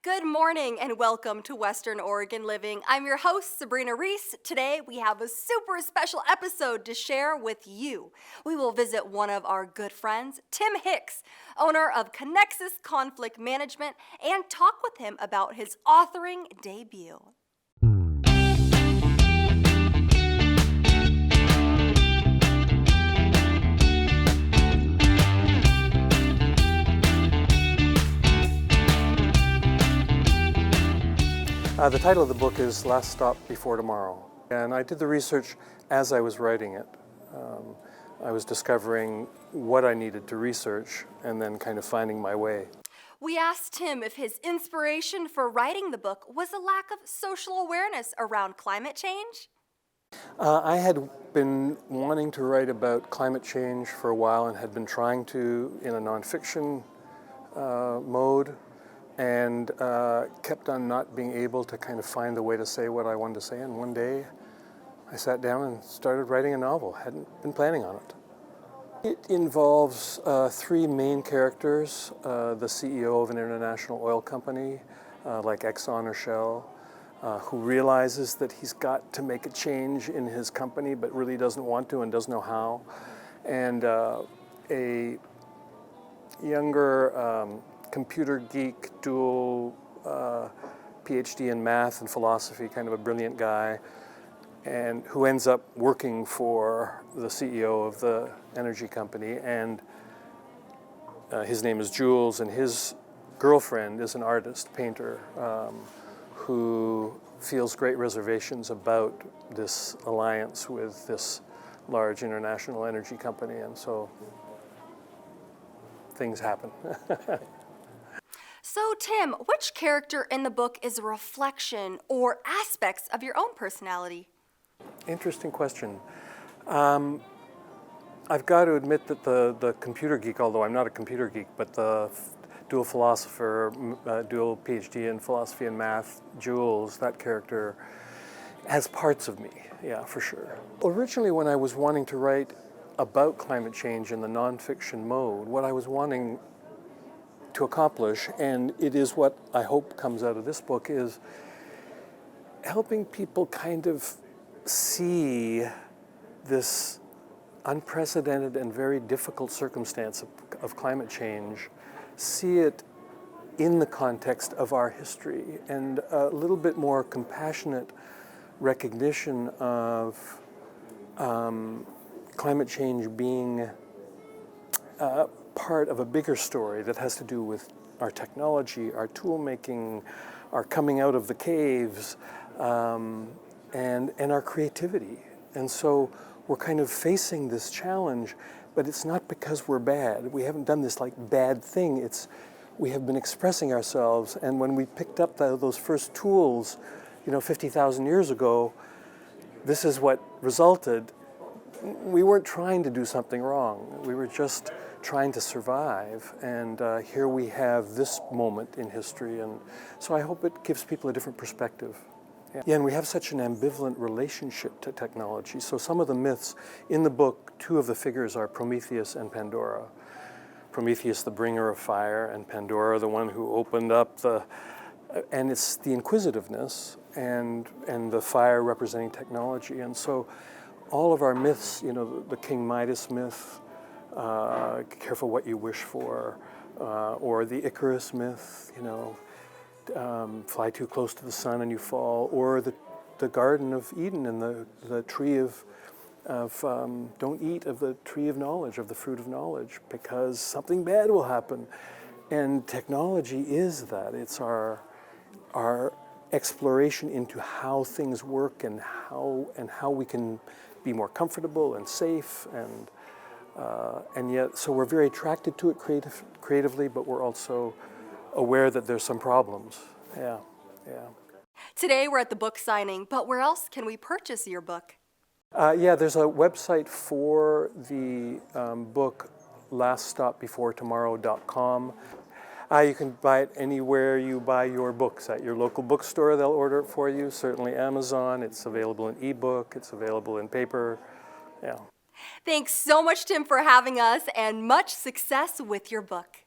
Good morning and welcome to Western Oregon Living. I'm your host, Sabrina Reese. Today we have a super special episode to share with you. We will visit one of our good friends, Tim Hicks, owner of Connexus Conflict Management, and talk with him about his authoring debut. The title of the book is Last Stop Before Tomorrow, and I did the research as I was writing it. I was discovering what I needed to research and then kind of finding my way. We asked him if his inspiration for writing the book was a lack of social awareness around climate change. I had been wanting to write about climate change for a while and had been trying to in a nonfiction mode, and kept on not being able to kind of find the way to say what I wanted to say. And one day I sat down and started writing a novel. Hadn't been planning on it. It involves three main characters: the CEO of an international oil company like Exxon or Shell, who realizes that he's got to make a change in his company but really doesn't want to and doesn't know how, and a younger computer geek, dual PhD in math and philosophy, kind of a brilliant guy, and who ends up working for the CEO of the energy company. And his name is Jules, and his girlfriend is an artist, painter, who feels great reservations about this alliance with this large international energy company, and so things happen. So, Tim, which character in the book is a reflection or aspects of your own personality? Interesting question. I've got to admit that the computer geek, although I'm not a computer geek, but the dual philosopher, dual PhD in philosophy and math, Jules, that character, has parts of me, yeah, for sure. Originally, when I was wanting to write about climate change in the nonfiction mode, what I was wanting to accomplish, and it is what I hope comes out of this book, is helping people kind of see this unprecedented and very difficult circumstance of climate change, see it in the context of our history, and a little bit more compassionate recognition of climate change being part of a bigger story that has to do with our technology, our tool making, our coming out of the caves, and our creativity. And so we're kind of facing this challenge, but it's not because we're bad. We haven't done this like bad thing. It's we have been expressing ourselves, and when we picked up those first tools, 50,000 years ago, this is what resulted. We weren't trying to do something wrong. We were just trying to survive, and here we have this moment in history, and so I hope it gives people a different perspective. Yeah, and we have such an ambivalent relationship to technology. So some of the myths in the book, two of the figures are Prometheus and Pandora. Prometheus, the bringer of fire, and Pandora, the one who opened up and it's the inquisitiveness and the fire representing technology. And so all of our myths, the King Midas myth, careful what you wish for, or the Icarus myth, fly too close to the sun and you fall, or the Garden of Eden and the tree of don't eat of the tree of knowledge, of the fruit of knowledge, because something bad will happen. And technology is that. It's our exploration into how things work and how we can be more comfortable and safe, and yet, so we're very attracted to it creatively, but we're also aware that there's some problems. Yeah. Today we're at the book signing, but where else can we purchase your book? There's a website for the book, laststopbeforetomorrow.com. You can buy it anywhere you buy your books. At your local bookstore, they'll order it for you. Certainly Amazon. It's available in ebook. It's available in paper. Yeah. Thanks so much, Tim, for having us, and much success with your book.